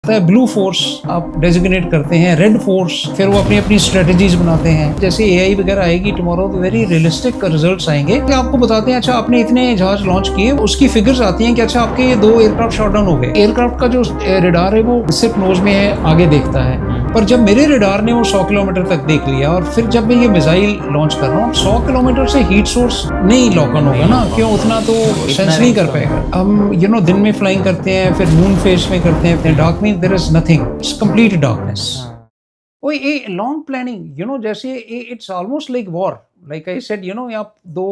है blue force आप designate करते हैं, रेड फोर्स, फिर वो अपनी अपनी स्ट्रेटजीज बनाते हैं। जैसे एआई वगैरह आएगी टुमारो तो वेरी रियलिस्टिक रिजल्ट्स आएंगे कि आपको बताते हैं अच्छा आपने इतने जहाज लॉन्च किए, उसकी फिगर्स आती हैं कि अच्छा आपके ये 2 एयरक्राफ्ट शॉट डाउन हो गए। एयरक्राफ्ट का जो रेडार है वो सिर्फ नोज में है, आगे देखता है, पर जब मेरे रेडार ने वो 100 किलोमीटर तक देख लिया और फिर जब मैं ये मिसाइल लॉन्च कर रहा हूँ 100 किलोमीटर से हीट सोर्स नहीं लॉक ऑन होगा ना, क्यों उतना तो सेंस नहीं कर पाएगा। हम दिन में फ्लाइंग करते हैं, फिर मून फेस में करते हैं, डार्क में there is nothing, it's complete darkness. वो ये लॉन्ग प्लानिंग जैसे it's almost like war, like I said आप 2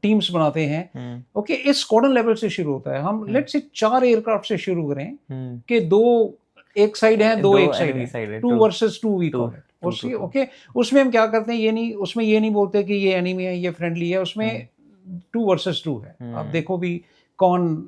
टीम्स बनाते हैं। ओके, इस स्क्वाड्रन लेवल से शुरू होता है। हम लेट्स से 4 एयरक्राफ्ट से शुरू करें कि 2 एक साइड है, 2 एक साइड है, 2 versus 2 we call it. Okay, उसमें हम क्या करते हैं, ये नहीं बोलते कि ये एनिमी है ये फ्रेंडली है, उसमें 2 वर्सेस 2 है। आप देखो भी कौन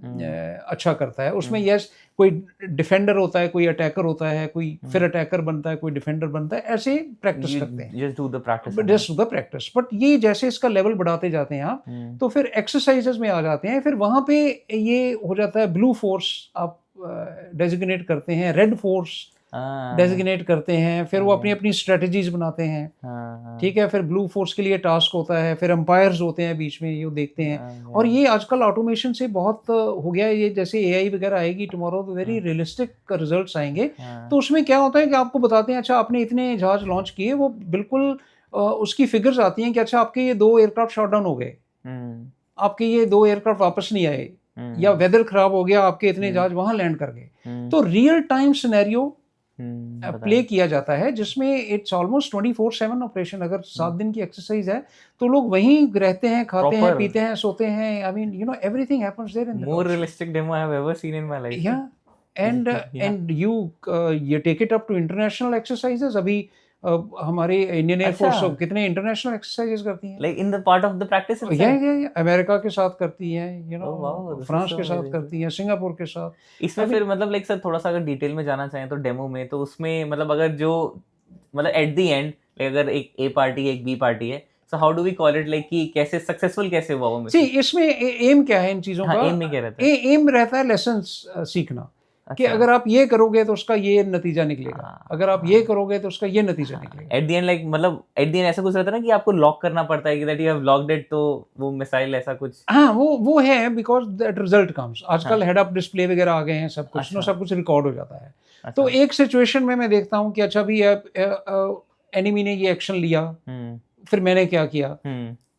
अच्छा करता है उसमें। यस, कोई डिफेंडर होता है, कोई अटैकर होता है, कोई फिर अटैकर बनता है, कोई डिफेंडर बनता है, ऐसे प्रैक्टिस करते हैं, just do the practice. But ये जैसे इसका लेवल बढ़ाते जाते हैं आप, तो फिर एक्सरसाइजेस में आ जाते हैं, फिर वहां पे ये हो जाता है ब्लू फोर्स आप डेजिग्नेट करते हैं, रेड फोर्स डेजिग्नेट करते हैं, फिर वो अपनी अपनी स्ट्रेटजीज बनाते हैं। ठीक है, फिर ब्लू फोर्स के लिए टास्क होता है, फिर अंपायर्स होते हैं बीच में, ये देखते हैं। और ये आजकल ऑटोमेशन से बहुत हो गया है। ये जैसे एआई वगैरह आएगी टुमारो तो वेरी रियलिस्टिक रिजल्ट्स आएंगे। तो उसमें क्या होता है कि आपको बताते हैं अच्छा आपने इतने जहाज लॉन्च किए, वो बिल्कुल उसकी फिगर्स आती हैं कि अच्छा आपके ये 2 एयरक्राफ्ट शॉट डाउन हो गए, आपके ये 2 एयरक्राफ्ट वापस नहीं आए, या वेदर खराब हो गया, आपके इतने जहाज वहां लैंड कर गए। तो रियल टाइम सिनेरियो प्ले किया जाता है, जिसमें इट्स ऑलमोस्ट 24/7 ऑपरेशन। अगर 7 दिन की एक्सरसाइज है तो लोग वहीं रहते हैं, खाते हैं, पीते हैं, सोते हैं। I mean everything happens there in the more realistic demo I have ever seen in my life. या and you take it up to international exercises। अभी हमारे इंडियन एयरफोर्स कितने इंटरनेशनल एक्सरसाइजेस करती हैं, like in the part of the practice या America के साथ करती हैं, फ्रांस के साथ करती हैं, सिंगापुर के साथ। इसमें फिर मतलब लाइक सर थोड़ा सा अगर डिटेल में जाना चाहें तो डेमो में, तो उसमें मतलब अगर जो मतलब एट द एंड अगर एक ए पार्टी एक बी पार्टी है, so how do we call it, like कि कैसे सक्सेसफुल कैसे हुआ वो? इसमें एम क्या है इन चीजों का? एम में क्या रहता है? एम रहता है लेसन्स सीखना। कि अगर आप ये करोगे तो उसका ये नतीजा निकलेगा, अगर आप ये करोगे तो उसका ये नतीजा निकलेगा। एट द एंड लाइक मतलब एट द एंड ऐसा कुछ रहता है ना कि आपको लॉक करना पड़ता है कि that you have locked it, तो वो मिसाइल ऐसा कुछ। हाँ, वो है, बिकॉज दैट रिजल्ट कम्स। आजकल हेड अप डिस्प्ले वगैरह आ गए हैं, सब कुछ सब कुछ रिकॉर्ड हो जाता है। तो एक सिचुएशन में मैं देखता हूँ कि अच्छा भी एनिमी ने ये एक्शन लिया, फिर मैंने क्या किया,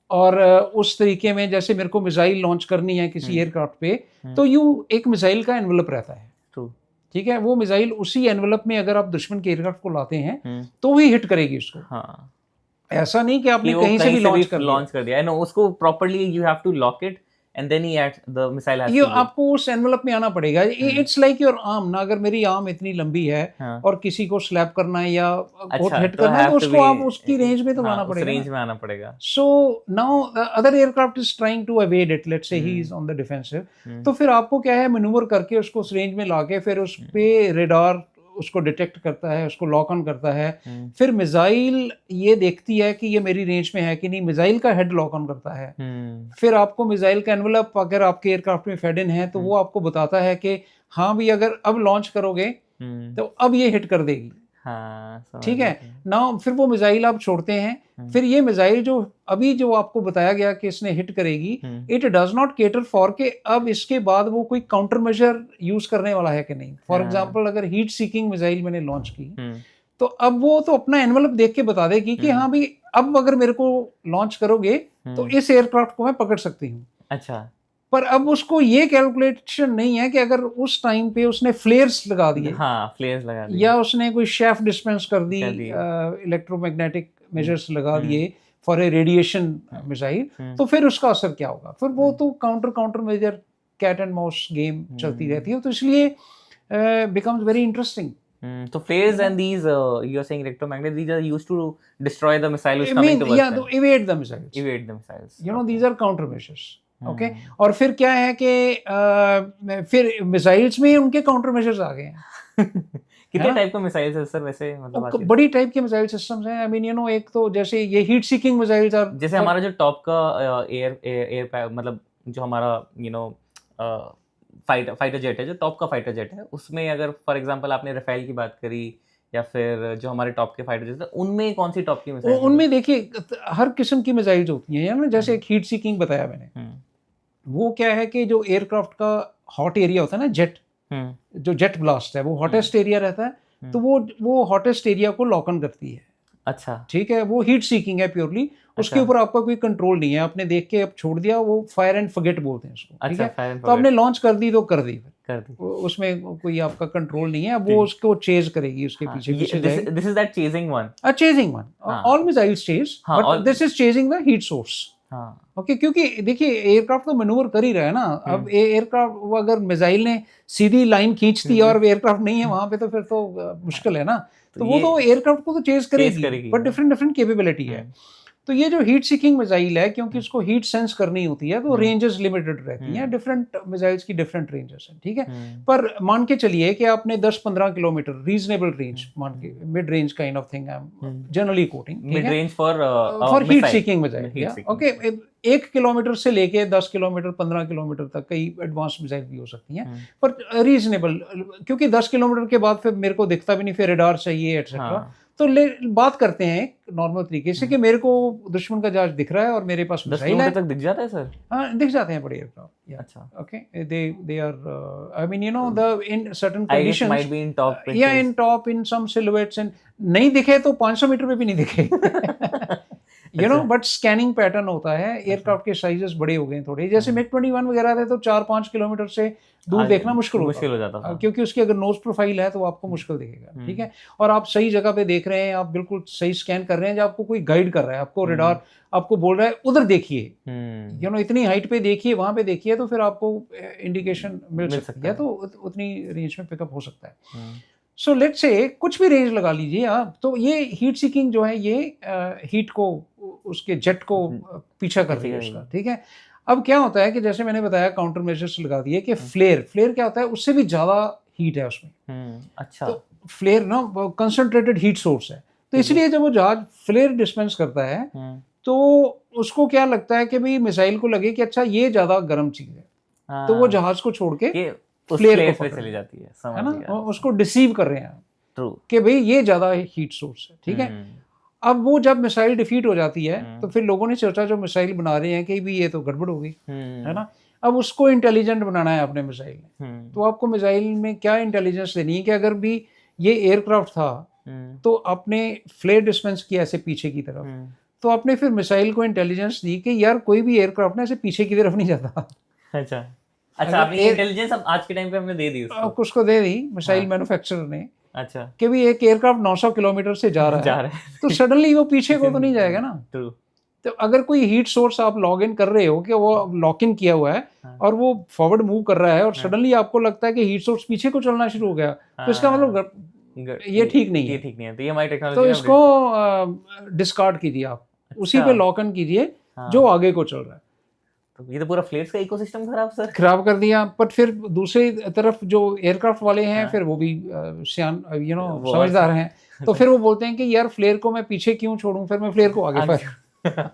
और उस तरीके में जैसे मेरे को मिसाइल लॉन्च करनी है किसी एयरक्राफ्ट पे, तो एक मिसाइल का एनवेलप रहता है। ठीक है, वो मिसाइल उसी एनवेलप में अगर आप दुश्मन के एयरक्राफ्ट को लाते हैं तो ही हिट करेगी उसको। ऐसा नहीं कि आपने कहीं से भी लॉन्च कर दिया। नो, उसको properly you have to lock it and then the missile has to, आपको उस एनवेलप में आना पड़ेगा। इट्स लाइक योर आर्म ना, अगर मेरी आर्म इतनी लंबी है और किसी को स्लैप करना है या हिट करना है, तो उसको आप उसकी रेंज में तो आना पड़ेगा। So now other aircraft is trying to avoid it, let's say he is on the defensive, तो फिर आपको क्या है, मैन्यूवर करके उसको उस रेंज में लाके फिर उस पे रेडार उसको डिटेक्ट करता है, उसको लॉक ऑन करता है। फिर मिसाइल ये देखती है कि ये मेरी रेंज में है कि नहीं, मिसाइल का हेड लॉक ऑन करता है। फिर आपको मिसाइल का एनवेलप अगर आपके एयरक्राफ्ट में फेड इन है तो वो आपको बताता है कि हाँ भी अगर अब लॉन्च करोगे तो अब ये हिट कर देगी। ठीक है ना, फिर वो मिसाइल आप छोड़ते हैं। फिर ये मिसाइल जो आपको बताया गया कि इसने हिट करेगी, it does not cater for के अब इसके बाद वो कोई काउंटर मेजर यूज करने वाला है कि नहीं। फॉर एग्जांपल अगर हीट सीकिंग मिसाइल मैंने लॉन्च की, तो अब वो तो अपना एनवेलप देख के बता देगी कि हाँ भाई अब अगर मेरे को लॉन्च करोगे तो इस एयरक्राफ्ट को मैं पकड़ सकती हूँ। अच्छा, पर अब उसको ये कैलकुलेशन नहीं है कि अगर उस टाइम पे उसने फ्लेयर्स लगा दिए, फ्लेयर्स लगा दिए, या उसने कोई शेफ डिस्पेंस कर दी, इलेक्ट्रोमैग्नेटिक मेजर्स लगा दिए फॉर ए रेडिएशन मिसाइल, तो फिर उसका असर क्या होगा? फिर वो तो counter measure cat and mouse game चलती रहती है। तो इसलिए becomes very interesting. So flares and these you are saying electromagnet, these are used to destroy the missile who's coming towards them. to evade the missiles. These are countermeasures. Okay, और फिर क्या है कि फिर मिसाइल्स में उनके counter measures आ गए हैं। कितने टाइप के मिसाइल्स है सर वैसे? मतलब बड़ी टाइप के मिसाइल सिस्टम्स हैं। आई मीन एक तो जैसे ये हीट सीकिंग मिसाइल्स और जैसे हमारा जो टॉप का एयर मतलब जो हमारा फाइटर जेट है, जो टॉप का फाइटर जेट है, उसमें अगर फॉर एग्जांपल आपने राफेल की बात करी या फिर जो हमारे टॉप के फाइटर जेट है, उनमें कौन सी टॉप की मिसाइल? उनमें देखिए हर किस्म की मिसाइल्स होती हैं ना, जैसे एक हीट सीकिंग बताया मैंने, वो क्या है कि जो एयरक्राफ्ट का हॉट एरिया होता है ना, जेट जो जेट ब्लास्ट है वो हॉटेस्ट एरिया रहता है, तो वो हॉटेस्ट एरिया को लॉक ऑन करती है। अच्छा, ठीक है, वो हीट सीकिंग है प्योरली, उसके ऊपर आपका कोई कंट्रोल नहीं है, आपने देख के अब छोड़ दिया, वो फायर एंड फॉरगेट बोलते हैं उसको। ठीक है, तो आपने लॉन्च कर दी तो कर दी, उसमें कोई आपका कंट्रोल नहीं है, अब वो उसको चेज करेगी, उसके पीछे पीछे जाएगी। This is that chasing one, chasing one, all missiles chase, but this is chasing the heat source. Okay, क्योंकि देखिए एयरक्राफ्ट तो मैनूवर कर ही रहा है ना, अब एयरक्राफ्ट अगर मिसाइल ने सीधी लाइन खींच दी और एयरक्राफ्ट नहीं है वहां पे, तो फिर तो मुश्किल है ना, तो वो तो एयरक्राफ्ट को तो चेज करेगी, बट डिफरेंट कैपेबिलिटी है। तो ये जो हीट सीकिंग मिसाइल है, क्योंकि उसको हीट सेंस करनी होती है, तो रेंजेस लिमिटेड रहती हैं, डिफरेंट मिसाइल्स की डिफरेंट रेंजेस हैं। ठीक है, पर मान के चलिए कि आपने 10-15 किलोमीटर रीजनेबल रेंज मान के, mid range kind of thing I am generally coating, mid range for heat seeking missile. Okay, 1 kilometre से लेके 10 किलोमीटर 15 किलोमीटर तक कई एडवांस मिसाइल भी हो सकती हैं, पर रीजनेबल, क्योंकि 10 किलोमीटर के बाद फिर मेरे को दिखता भी नहीं, फिर रडार चाहिए एटसेट्रा। तो बात करते हैं नॉर्मल तरीके से कि मेरे को दुश्मन का जहाज दिख रहा है और मेरे पास मिसाइल है। 10 तक दिख जाता है सर? हाँ, दिख जाते हैं बड़े एयरक्राफ्ट। अच्छा, okay, they are I mean you know the in certain conditions might be in top, या in top in some silhouettes, and नहीं दिखे तो 500 मीटर पे भी नहीं दिखे you know, but scanning pattern होता है, एयरक्राफ्ट के साइजेस बड़े हो गए थोड़े, जैसे मिग 21 वगैरह थे तो 4-5 किलोमीटर से दूर देखना मुश्किल हो जाता था, क्योंकि उसकी अगर नोज प्रोफाइल है तो आपको मुश्किल दिखेगा। ठीक है, और आप सही जगह पे देख रहे हैं, आप बिल्कुल सही स्कैन कर रहे हैं, जब आपको कोई गाइड कर रहा है, आपको रडार आपको बोल रहा है उधर देखिए, यू नो इतनी हाइट पे देखिए, वहां पे देखिए, तो फिर आपको इंडिकेशन मिल सकती है, तो उतनी रेंज में पिकअप हो सकता है। सो लेट्स से कुछ भी रेंज लगा लीजिए आप, तो ये हीट सीकिंग जो है ये हीट को, उसके जेट को पीछा कर रही है उसका। ठीक है, अब क्या होता है कि जैसे मैंने बताया काउंटर मेजर्स लगा दिए कि फ्लेयर क्या होता है, उससे भी ज्यादा हीट है उसमें। अच्छा, तो फ्लेयर ना कंसंट्रेटेड हीट सोर्स है, तो इसलिए जब वो जहाज फ्लेयर डिस्पेंस करता है तो उसको क्या लगता है कि भाई मिसाइल को लगे कि अच्छा ये ज्यादा गर्म चीज है, तो वो जहाज को छोड़ के फ्लेयर पे चली जाती है ना, उसको डिसीव कर रहे हैं कि भाई ये ज्यादा हीट सोर्स है। ठीक है, अब वो जब मिसाइल डिफीट हो जाती है तो फिर लोगों ने सोचा जो मिसाइल बना रहे हैं कि भी ये तो गड़बड़ हो गई है ना, अब उसको इंटेलिजेंट बनाना है अपने मिसाइल में। तो आपको मिसाइल में क्या इंटेलिजेंस देनी है कि अगर भी ये एयरक्राफ्ट था तो आपने फ्लेयर डिस्पेंस किया ऐसे पीछे की तरफ, तो आपने फिर मिसाइल को इंटेलिजेंस दी कि यार कोई भी एयरक्राफ्ट ना ऐसे पीछे की तरफ नहीं जाता। अच्छा, आपने इंटेलिजेंस अब आज के टाइम पे हमने दे दी उसको दे दी मिसाइल मैन्युफैक्चरर ने। अच्छा, कि भी एक एयरक्राफ्ट 900 किलोमीटर से जा रहा है तो सडनली वो पीछे को तो नहीं जाएगा ना। तो अगर कोई हीट सोर्स आप लॉग इन कर रहे हो कि वो लॉक इन किया हुआ है और वो फॉरवर्ड मूव कर रहा है और सडनली आपको लगता है कि हीट सोर्स पीछे को चलना शुरू हो गया, तो इसका मतलब ये ठीक नहीं है, तो ये हमारी टेक्नोलॉजी, तो इसको डिस्कार्ड कीजिए आप, उसी पे लॉक इन कीजिए जो आगे को चल रहा है। तो ये तो पूरा फ्लेयर्स का इकोसिस्टम खराब कर दिया। बट फिर दूसरी तरफ जो एयरक्राफ्ट वाले हैं फिर वो भी सियान यू नो समझदार हैं, तो फिर वो बोलते हैं कि यार फ्लेयर को मैं पीछे क्यों छोड़ूं, फिर मैं फ्लेयर को आगे फायर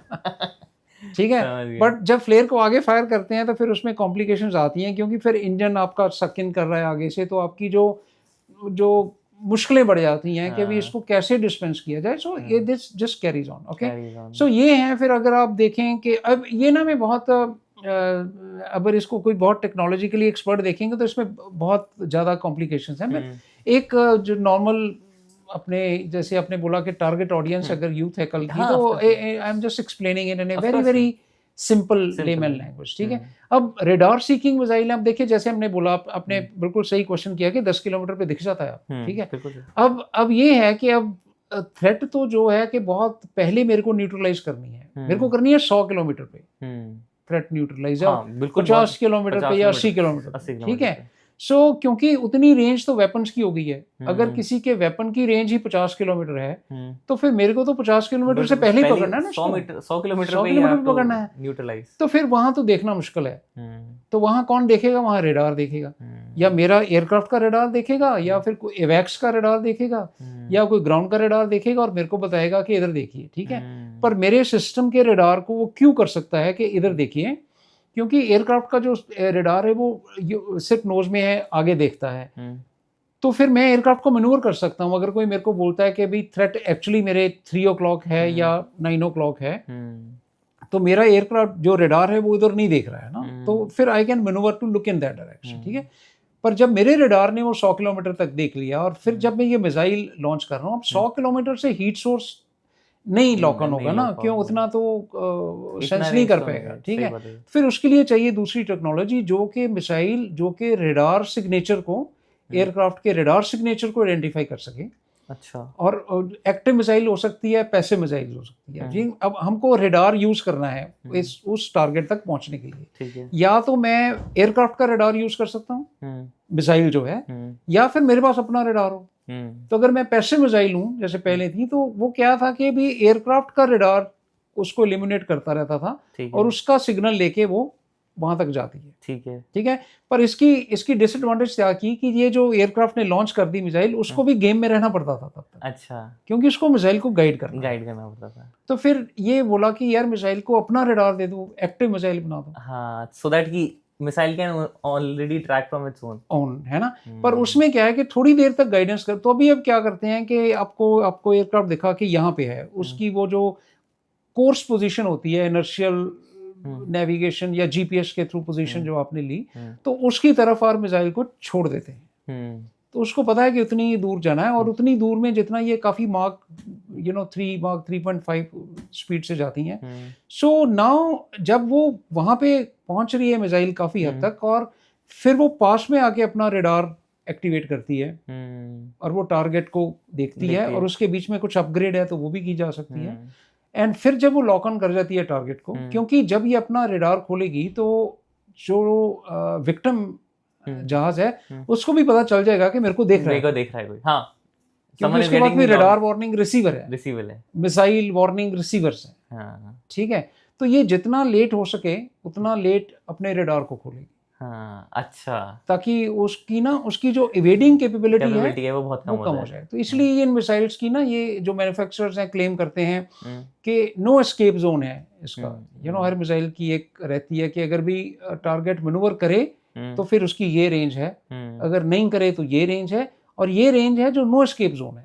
ठीक है, बट जब फ्लेयर को आगे फायर करते हैं तो फिर उसमें कॉम्प्लिकेशंस आती हैं, क्योंकि फिर इंजन आपका सक इन कर रहा है आगे से, तो आपकी जो मुश्किलें बढ़ जाती हैं कि भी इसको कैसे डिस्पेंस किया जाए। सो ये this just carries on. Okay, so ये हैं। फिर अगर आप देखें कि अब ये ना मैं बहुत अगर इसको कोई बहुत टेक्नोलॉजिकली एक्सपर्ट देखेंगे तो इसमें बहुत ज़्यादा कॉम्प्लिकेशंस हैं। मैं एक जो नॉर्मल अपने जैसे आपने बोला कि टारगेट ऑडियंस अगर यूथ है कल की, तो I am just explaining it in a very very simple layman language. ठीक है, अब रेडार सीकिंग मिसाइल आप देखिए, जैसे हमने बोला, आपने बिल्कुल सही क्वेश्चन किया कि 10 किलोमीटर पे दिख जाता है आप। ठीक है, अब ये है कि अब थ्रेट तो जो है कि बहुत पहले मेरे को न्यूट्रलाइज करनी है, मेरे को करनी है 100 किलोमीटर पे थ्रेट न्यूट्रलाइज, 50 किलोमीटर पे या 80 किलोमीटर। ठीक है, सो क्योंकि उतनी रेंज तो वेपन्स की हो गई है, अगर किसी के वेपन की रेंज ही 50 किलोमीटर है तो फिर मेरे को तो 50 किलोमीटर से पहले ही पकड़ना है ना, 100 किलोमीटर पकड़ना है, न्यूट्रलाइज। तो फिर वहां तो देखना मुश्किल है, तो वहां कौन देखेगा, वहां रेडार देखेगा, या मेरा एयरक्राफ्ट का रेडार देखेगा, या फिर कोई एवैक्स का रेडार देखेगा, या कोई ग्राउंड का रेडार देखेगा और मेरे को बताएगा कि इधर देखिए। ठीक है, पर मेरे सिस्टम के रेडार को वो क्यों कर सकता है कि इधर देखिए, क्योंकि एयरक्राफ्ट का जो रडार है वो सिर्फ नोज में है, आगे देखता है, तो फिर मैं एयरक्राफ्ट को मैन्यूवर कर सकता हूँ। अगर कोई मेरे को बोलता है कि भाई थ्रेट एक्चुअली मेरे 3 o'clock है या 9 o'clock है, तो मेरा एयरक्राफ्ट जो रडार है वो इधर नहीं देख रहा है ना, तो फिर I can manoeuvre to look in that direction, ठीक है। पर जब मेरे रडार ने वो 100 किलोमीटर तक देख लिया, और फिर जब मैं ये मिसाइल लॉन्च कर रहा हूँ, अब 100 किलोमीटर से हीट सोर्स नहीं लॉक ऑन होगा ना, क्यों, उतना तो सेंस नहीं कर पाएगा, ठीक है। फिर उसके लिए चाहिए दूसरी टेक्नोलॉजी, जो कि मिसाइल जो कि रडार सिग्नेचर को, एयरक्राफ्ट के रडार सिग्नेचर को आइडेंटिफाई कर सके। अच्छा। और एक्टिव मिसाइल हो सकती है, पैसिव मिसाइल हो सकती है जी। अब हमको रडार यूज करना है उस टारगेट तक पहुंचने के लिए, ठीक है। या तो मैं एयरक्राफ्ट का रडार यूज कर सकता हूँ, मिसाइल जो है, या फिर मेरे पास अपना रडार हो। तो अगर मैं पैसिव मिसाइल हूँ जैसे पहले थी, तो वो क्या था कि भी एयरक्राफ्ट का रडार उसको एलिमिनेट करता रहता था, और उसका सिग्नल लेके वो वहां तक जाती है, ठीक है। पर इसकी डिसएडवांटेज क्या की कि ये जो एयरक्राफ्ट ने लॉन्च कर दी मिसाइल, उसको भी गेम में रहना पड़ता था तब तक। अच्छा। क्योंकि उसको मिसाइल को गाइड करना पड़ता था। तो फिर ये बोला कि यार मिसाइल को अपना रडार दे दो, एक्टिव मिसाइल बना दो। हाँ, सो दैट की missile can already track from its own, है ना। पर उसमें क्या है कि थोड़ी देर तक गाइडेंस कर, तो अभी अब क्या करते हैं कि आपको एयरक्राफ्ट दिखा कि यहाँ पे है, उसकी वो जो कोर्स पोजीशन होती है, इनर्शियल नेविगेशन या जीपीएस के थ्रू पोजीशन जो आपने ली, तो उसकी तरफ और मिसाइल को छोड़ देते हैं। तो उसको पता है कि उतनी दूर जाना है, और उतनी दूर में जितना ये काफ़ी मार्क 3.5 स्पीड से जाती हैं। सो नाउ जब वो वहाँ पे पहुँच रही है मिसाइल काफ़ी हद तक, और फिर वो पास में आके अपना रडार एक्टिवेट करती है, और वो टारगेट को देखती है, और उसके बीच में कुछ अपग्रेड है तो वो भी की जा सकती है। एंड फिर जब वो लॉक ऑन कर जाती है टारगेट को, क्योंकि जब ये अपना रडार खोलेगी तो जो विक्टिम जहाज है उसको भी पता चल जाएगा कि मेरे को देख रहा है कोई। हाँ, क्योंकि उसके बाद में रडार वार्निंग रिसीवर है, मिसाइल वार्निंग रिसीवर्स है। हाँ, ठीक है। तो ये जितना लेट हो सके उतना लेट अपने रडार को खोलेगी। हाँ, अच्छा, ताकि उसकी जो इवेडिंग कैपेबिलिटी है वो बहुत कम हो जाए। तो इसलिए ये इन मिसाइल्स की ना, ये जो मैन्युफैक्चरर्स हैं क्लेम करते हैं कि नो एस्केप जोन है इसका। हर मिसाइल की एक रहती है कि अगर भी टारगेट मैन्यूवर करे तो फिर उसकी ये रेंज है, अगर नहीं करे तो ये रेंज है, और ये रेंज है जो नो एस्केप जोन है।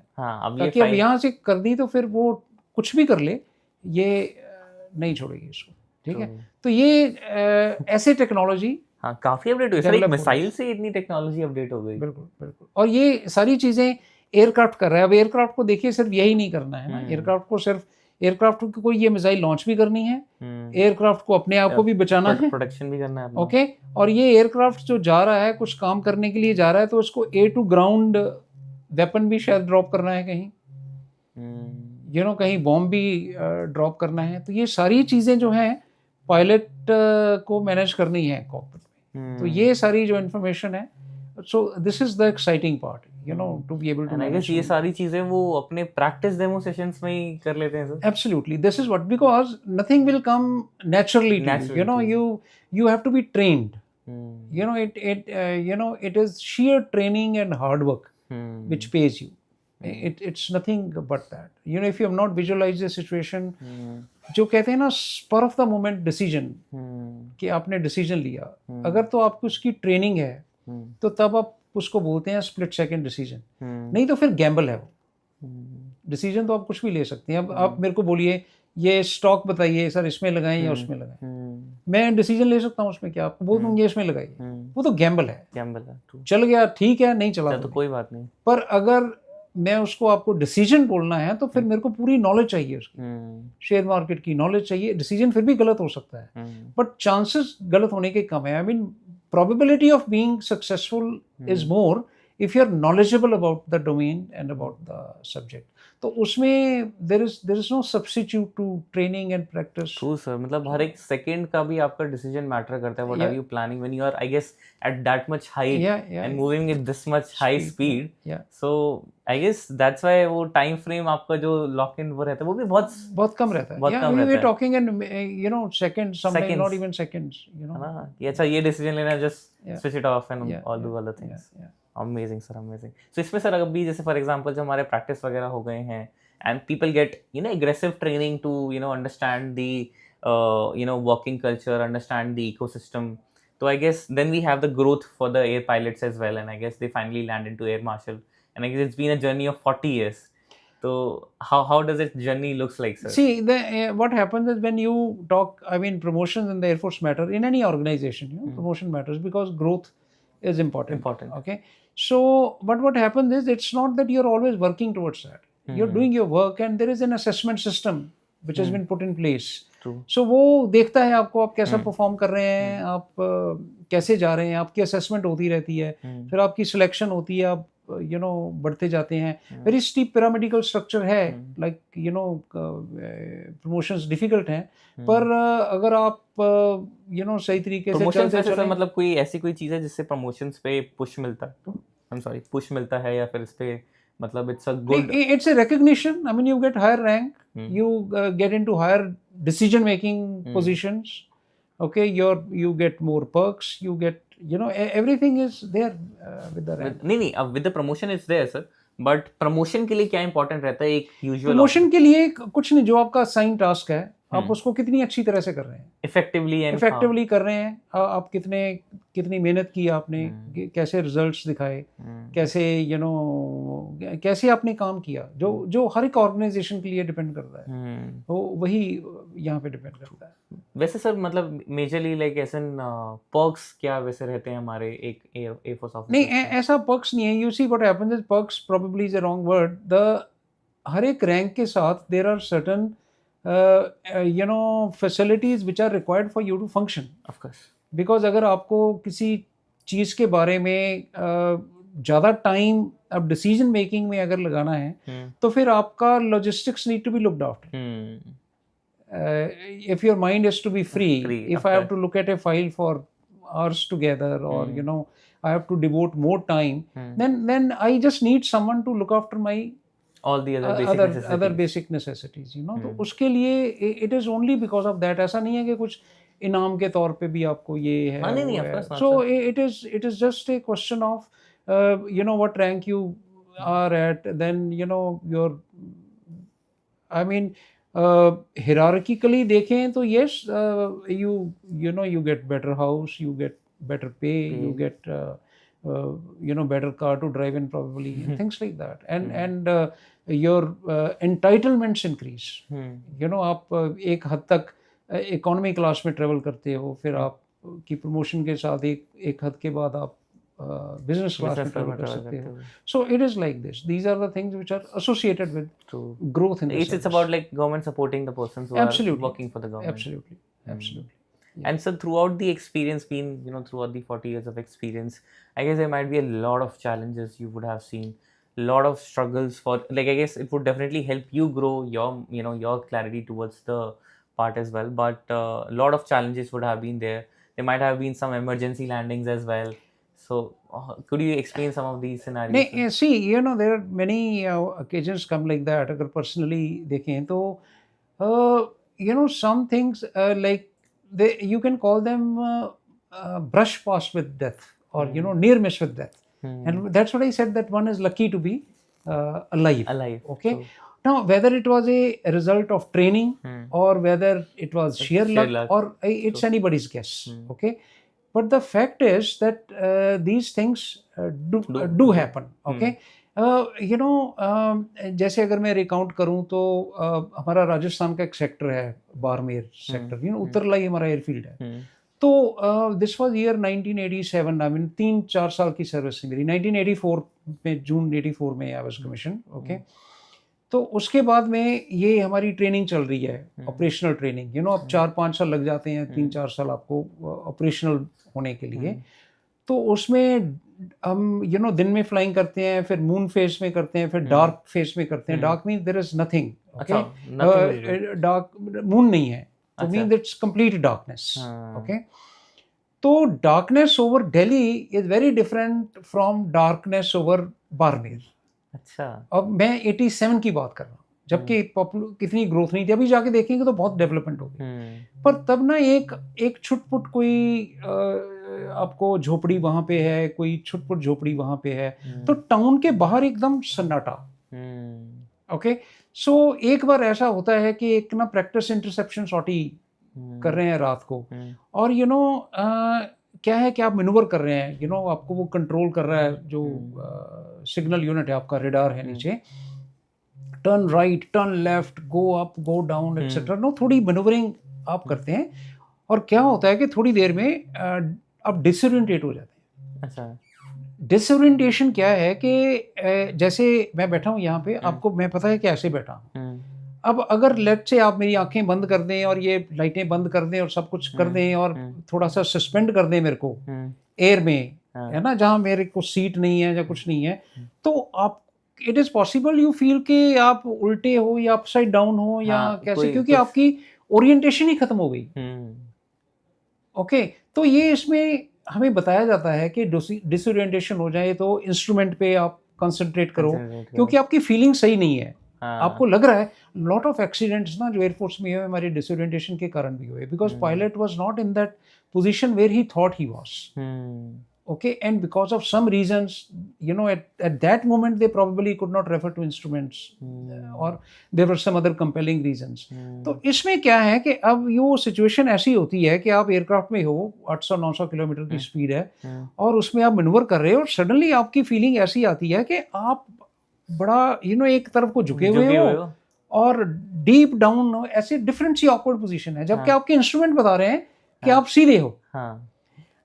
ताकि अब यहाँ से कर दी तो फिर वो कुछ भी कर ले, ये नहीं छोड़ेगी इसको, ठीक है। तो ये ऐसे टेक्नोलॉजी काफी अपडेट हुई सर, एक मिसाइल से इतनी टेक्नोलॉजी अपडेट हो गई। बिल्कुल। और ये सारी चीजें एयरक्राफ्ट कर रहा है। अब एयरक्राफ्ट को देखिए, सिर्फ यही नहीं करना है ना, एयरक्राफ्ट को कोई ये मिसाइल लॉन्च भी करनी है, एयरक्राफ्ट को अपने आप को भी बचाना है, प्रोटेक्शन भी करना है, ओके। और ये एयरक्राफ्ट जो जा रहा है, कुछ काम करने के लिए जा रहा है, तो उसको एयर टू ग्राउंड वेपन भी शायद ड्रॉप करना है कहीं, कहीं बॉम्ब भी ड्रॉप करना है। तो ये सारी चीजें जो हैं पायलट को मैनेज करनी है कॉकपिट में। तो ये सारी जो इन्फॉर्मेशन है, so this is the exciting part, to be able to manage. ये सारी चीजें वो अपने प्रैक्टिस डेमो सेशंस में ही कर लेते हैं sir. Absolutely, this is what, because nothing will come naturally to you have to be trained. It is sheer training and hard work which pays you. It's nothing but that. If you have not visualized the situation, जो कहते हैं ना spur of the moment decision, कि आपने decision लिया, अगर तो आपको उसकी ट्रेनिंग है तो तब आप उसको बोलते हैं स्प्लिट सेकंड डिसीजन, नहीं तो फिर गैम्बल है वो। डिसीजन तो आप कुछ भी ले सकते हैं। अब आप मेरे को बोलिए ये स्टॉक बताइए सर, इसमें लगाएं या उसमें लगाएं, मैं डिसीजन ले सकता हूँ उसमें, क्या आपको बोल दूंगी इसमें लगाइए, वो तो गैम्बल है। चल गया ठीक है, नहीं चला तो कोई बात नहीं। पर अगर मैं उसको आपको डिसीजन बोलना है तो फिर मेरे को पूरी नॉलेज चाहिए उसकी, शेयर मार्केट की नॉलेज चाहिए। डिसीजन फिर भी गलत हो सकता है, बट चांसेस गलत होने के कम है। I mean probability of being successful is more if you're knowledgeable about the domain and about the subject. तो उसमें there is no substitute to training and practice. True sir, मतलब हर एक सेकंड का भी आपका डिसीजन मैटर करता है. What are you planning when you are, I guess, at that much height and moving at this much high speed? So I guess that's why वो time frame आपका जो लॉक इन वो रहता है वो भी बहुत कम रहता है. We are talking in seconds, sometimes not even seconds. हाँ, ये अच्छा ये डिसीजन लेना, just switch it off and all do other things. Amazing sir, amazing. So इसमें सर अभी जैसे फॉर एग्जांपल जो हमारे प्रैक्टिस वगैरह हो गए हैं and people get aggressive training to understand the working culture, understand the ecosystem. So I guess then we have the growth for the air pilots as well, and I guess they finally land into Air Marshal, and I guess it's been a journey of 40 years. So how does it journey looks like, sir? See, what happens is when you talk, I mean, promotions in the Air Force matter in any organization. Promotion matters because growth is important. Okay, so but what happens is it's not that you're always working towards that. You're doing your work, and there is an assessment system which has been put in place. So वो देखता है आपको, आप कैसा perform कर रहे हैं, आप कैसे जा रहे हैं, आपकी असेसमेंट होती रहती है, फिर आपकी सिलेक्शन होती है, आप बढ़ते जाते हैं. वेरी स्टीप पिरामिडिकल स्ट्रक्चर है, लाइक प्रमोशंस डिफिकल्ट हैं, पर अगर आप सही तरीके से चलते चलें. मतलब कोई ऐसी कोई चीज़ है जिससे प्रमोशंस पे पुश मिलता है, पुश मिलता है, या फिर इस पे मतलब it's a good, it's a recognition. I mean, you get higher rank, you get into higher decision making positions. Okay, you get more perks, you get everything is there with the rank. नहीं with the promotion is there, sir. But promotion के लिए क्या important रहता है एक usual? Promotion के लिए कुछ नहीं, जो आपका असाइन टास्क है आप उसको कितनी अच्छी तरह से कर रहे हैं, इफेक्टिवली कर रहे हैं, आप कितनी मेहनत की आपने, कैसे रिजल्ट्स दिखाए, कैसे कैसे आपने काम किया, जो हर एक ऑर्गेनाइजेशन के लिए डिपेंड करता है, वो वही यहाँ पे डिपेंड करता है. वैसे सर मतलब मेजरली लाइक ऐसे पर्क्स क्या वैसे रहते हैं हमारे एक एयरफोर्स ऑफिसर? नहीं, ऐसा पर्क्स नहीं है. You see what happens is, perks probably is a wrong word. हर एक रैंक के साथ there are certain facilities which are required for you to function. Of course. Because अगर आपको किसी चीज़ के बारे में ज़्यादा टाइम अब डिसीजन मेकिंग में अगर लगाना है, तो फिर आपका logistics need to be looked after. If your mind is to be free, if I have to look at a file for hours together, or I have to devote more time, then I just need someone to look after my all the other basic necessities, तो उसके लिए it is only because of that. ऐसा नहीं है कि कुछ इनाम के तौर पे भी आपको ये है. So it is just a question of what rank you are at, then your, I mean, hierarchically देखें तो yes, you get better house, you get better pay, you get better car to drive in probably, and things like that, and your entitlements increase. आप एक हद तक economy class में travel करते हो, फिर आप की प्रमोशन के साथ एक हद के बाद आप बिजनेस क्लास में ट्रेवल कर सकते हो. So it is like this. These are the things which are associated with growth in the service. It's about like government supporting the persons who are working for the government. Absolutely. And so throughout the experience, throughout the 40 years of experience, I guess there might be a lot of challenges you would have seen, a lot of struggles for, like, I guess it would definitely help you grow your clarity towards the part as well. But a lot of challenges would have been there. There might have been some emergency landings as well. So could you explain some of these scenarios? See, there are many occasions come like that. अगर personally देखें तो some things like you can call them brush past with death, or near miss with death, and that's what I said, that one is lucky to be alive. Okay, so now whether it was a result of training or whether it was sheer luck, or it's anybody's guess. Okay, but the fact is that these things do happen. Okay, जैसे अगर मैं recount करूं तो हमारा राजस्थान का एक sector है, Barmer sector, उत्तरलाई हमारा एयरफील्ड है. तो this was year 1987. I mean 3-4 साल की सर्विस थी मेरी. 1984 में, जून 84 में आई वाज कमीशन. ओके, तो उसके बाद में ये हमारी ट्रेनिंग चल रही है, ऑपरेशनल ट्रेनिंग. अब 4-5 साल लग जाते हैं, 3-4 साल आपको ऑपरेशनल होने के लिए. तो उसमें हम दिन में फ्लाइंग करते हैं, फिर मून फेस में करते हैं, फिर डार्क फेस में करते हैं. Dark mean there is nothing. Dark moon नहीं है, तो mean it's complete darkness. Okay, तो darkness over Delhi is very different from darkness over Barmer. अच्छा, अब मैं 87 की बात कर रहा हूँ, जबकि कितनी ग्रोथ नहीं थी. अभी जाके देखेंगे तो बहुत डेवलपमेंट हो गई. पर तब ना एक छुटपुट कोई आपको झोपड़ी वहां पे है, कोई छुटपुट झोपड़ी वहां पे है, तो टाउन के बाहर एकदम सन्नाटा. ओके, सो एक बार ऐसा होता है कि एक ना प्रैक्टिस इंटरसेप्शन सॉटी कर रहे हैं रात को, और क्या है कि आप मैनूवर कर रहे हैं, आपको वो कंट्रोल कर रहा है, जो सिग्नल यूनिट है आपका, रेडार है नीचे, turn right, turn left, go up, go down etcetera, थोड़ी मैनूवरिंग आप करते हैं, और क्या होता है कि थोड़ी देर में आप डिसोरिएंटेट हो जाते हैं। अच्छा, डिसोरिएंटेशन क्या है कि जैसे मैं बैठा हूँ यहाँ पे, आपको मैं पता है कि ऐसे बैठा हूँ, अब अगर लेट से आप मेरी आंखें बंद कर दें और ये लाइटें बंद कर दें और सब कुछ कर दें और थोड़ा सा सस्पेंड कर दें मेरे को एयर में, है ना, जहाँ मेरे को सीट नहीं है या कुछ नहीं है, तो आप it is possible you feel कि आप उल्टे हो या अपसाइड डाउन हो या कैसे, क्योंकि आपकी ओरिएंटेशन ही खत्म हो गई। ओके, तो ये इसमें हमें बताया जाता है कि डिसोरिएंटेशन हो जाए तो इंस्ट्रूमेंट पे आप कंसंट्रेट करो, क्योंकि आपकी फीलिंग सही नहीं है। आपको लग रहा है लॉट ऑफ एक्सीडेंट्स ना जो एयरफोर्स में हुए हमारे डिसोरिएंटेशन के कारण भी हुए, because pilot was not in that position where he thought he was. Okay, and because of some reasons, at that moment they probably could not refer to instruments, or there were some other compelling reasons. तो इसमें क्या है कि अब ये situation ऐसी होती है कि आप एयरक्राफ्ट में हो, 800-900 किलोमीटर की स्पीड है, और उसमें आप मैनूवर कर रहे हो, और सडनली आपकी फीलिंग ऐसी आती है कि आप बड़ा एक तरफ को झुके हुए हो और डीप डाउन, ऐसे डिफरेंट सी ऑकवर्ड पोजीशन है, जबकि आपके इंस्ट्रूमेंट बता रहे हैं कि आप सीधे हो।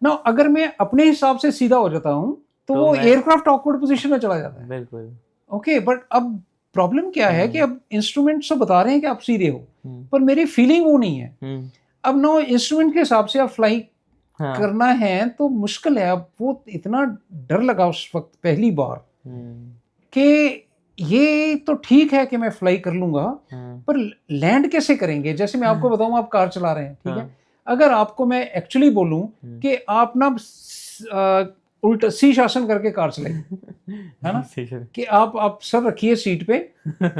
ना अगर मैं अपने हिसाब से सीधा हो जाता हूँ तो वो एयरक्राफ्ट ऑकवर्ड पोजीशन में चला जाता है। बिल्कुल। ओके, बट अब प्रॉब्लम क्या है कि अब इंस्ट्रूमेंट्स तो बता रहे हैं कि आप सीधे हो, पर मेरी फीलिंग वो नहीं है। अब नो इंस्ट्रूमेंट के हिसाब से आप फ्लाई करना है तो मुश्किल है। अब वो इतना डर लगा उस वक्त पहली बार कि ये तो ठीक है कि मैं फ्लाई कर लूंगा, पर लैंड कैसे करेंगे? जैसे मैं आपको बताऊं, आप कार चला रहे हैं, ठीक है, अगर आपको मैं एक्चुअली बोलूं कि आप ना उल्टा शीश आसन करके कार चलाइए, है ना, कि आप सर रखिए सीट पे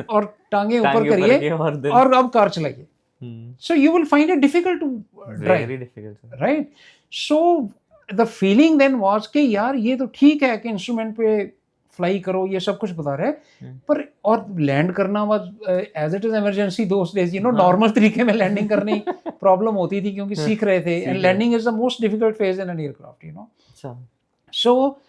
और टांगे ऊपर करिए और अब कार चलाइए, so you will find it difficult to drive, right? So the feeling then was कि यार ये तो ठीक है कि इंस्ट्रूमेंट पे फ्लाई करो, ये सब कुछ बता रहे हैं, पर और लैंड करना was as it is emergency those days, normal तरीके में लैंडिंग करनी प्रॉब्लम होती थी क्योंकि सीख रहे थे, and landing is the most difficult phase in an aircraft, so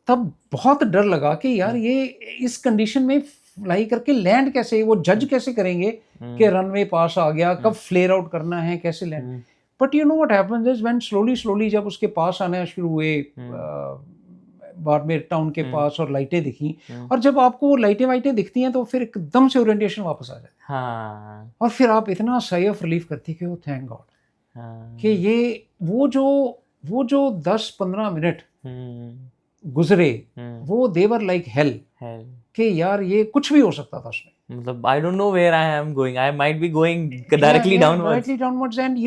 तब बहुत डर लगा कि यार ये इस कंडीशन में फ्लाई करके लैंड कैसे, वो जज कैसे करेंगे कि रनवे पास आ गया, कब फ्लेयर आउट करना है, कैसे land. But you know what happens is when slowly जब उसके पास आना शुरू हुए बाड़मेर टाउन के पास और लाइटें दिखी, और जब आपको वो लाइटें दिखती हैं तो फिर एकदम से ओरिएंटेशन वापस आ जाए, और फिर आप इतना साई ऑफ रिलीफ करती कि वो थैंक गॉड कि ये वो जो 10-15 मिनट गुजरे वो देवर लाइक हेल कि यार ये कुछ भी हो सकता था उसमें। मतलब I don't know where I am going. I might be going directly downwards. Directly downwards, and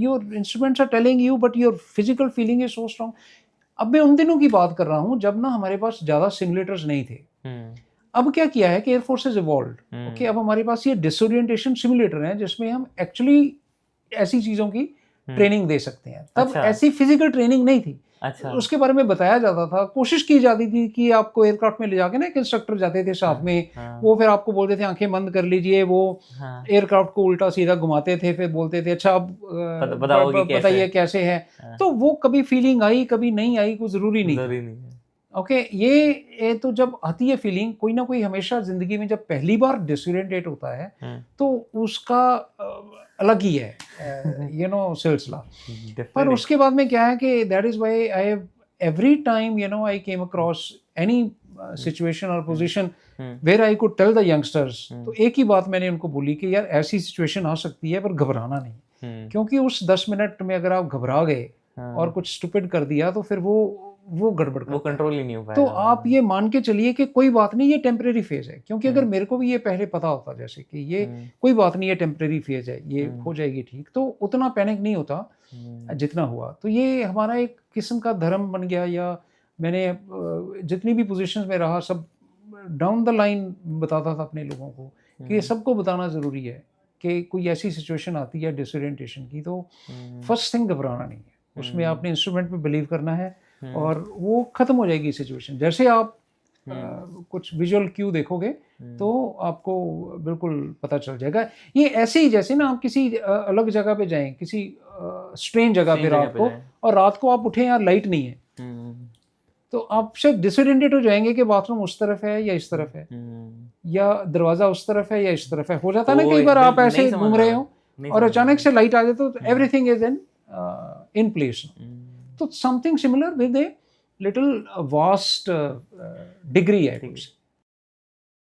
your instruments are telling you, but your physical feeling is so strong. अब मैं उन दिनों की बात कर रहा हूँ जब ना हमारे पास ज़्यादा सिमुलेटर्स नहीं थे। अब क्या किया है कि एयरफोर्स इज इवॉल्व्ड, ओके, अब हमारे पास ये डिसोरिएंटेशन सिमुलेटर हैं जिसमें हम एक्चुअली ऐसी चीज़ों की ट्रेनिंग दे सकते हैं। तब ऐसी फिजिकल ट्रेनिंग नहीं थी। अच्छा। उसके बारे में बताया जाता था, कोशिश की जाती थी कि आपको एयरक्राफ्ट में ले जाके ना एक इंस्ट्रक्टर जाते थे साथ में, वो फिर आपको बोलते थे आंखें बंद कर लीजिए, वो एयरक्राफ्ट को उल्टा सीधा घुमाते थे, फिर बोलते थे अच्छा अब बताइए कैसे है। तो वो कभी फीलिंग आई कभी नहीं आई, कोई जरूरी नहीं। ओके, ये तो जब आती है फीलिंग, कोई ना कोई हमेशा जिंदगी में जब पहली बार डिसोरिएंटेट होता है तो उसका अलग ही है सिलसिला। पर उसके बाद में क्या है कि that is why I have every time I came across any situation और position where I could tell the youngsters, तो एक ही बात मैंने उनको बोली कि यार ऐसी सिचुएशन आ सकती है पर घबराना नहीं, क्योंकि उस 10 मिनट में अगर आप घबरा गए और कुछ स्टूपिड कर दिया तो फिर वो गड़बड़, वो कंट्रोल ही नहीं हो पाएगा। तो आप ये मान के चलिए कि कोई बात नहीं, ये टेम्परेरी फेज है, क्योंकि अगर मेरे को भी ये पहले पता होता जैसे कि ये कोई बात नहीं, ये टेम्परेरी फेज है, ये हो जाएगी ठीक, तो उतना पैनिक नहीं होता जितना हुआ। तो ये हमारा एक किस्म का धर्म बन गया, या मैंने जितनी भी पोजीशंस में रहा सब डाउन द लाइन बताता था अपने लोगों को कि ये सबको बताना ज़रूरी है कि कोई ऐसी सिचुएशन आती है डिसोरिएंटेशन की तो फर्स्ट थिंग घबराना नहीं है, उसमें आपने इंस्ट्रूमेंट पे बिलीव करना है और वो ख़त्म हो जाएगी सिचुएशन। जैसे आप कुछ विजुअल क्यू देखोगे तो आपको बिल्कुल पता चल जाएगा। ये ऐसे ही जैसे ना आप किसी अलग जगह पे जाएं, किसी स्ट्रेंज जगह पे रात को, और रात को आप उठे यार लाइट नहीं है, तो आप शायद डिसोरिएंटेड हो जाएंगे कि बाथरूम उस तरफ है या इस तरफ है, या दरवाजा उस तरफ है या इस तरफ है। हो जाता है ना कई बार आप ऐसे घूम रहे हो और अचानक से लाइट आ जाए तो एवरीथिंग इज इन प्लेस। तो something similar with a little vast degree है कुछ।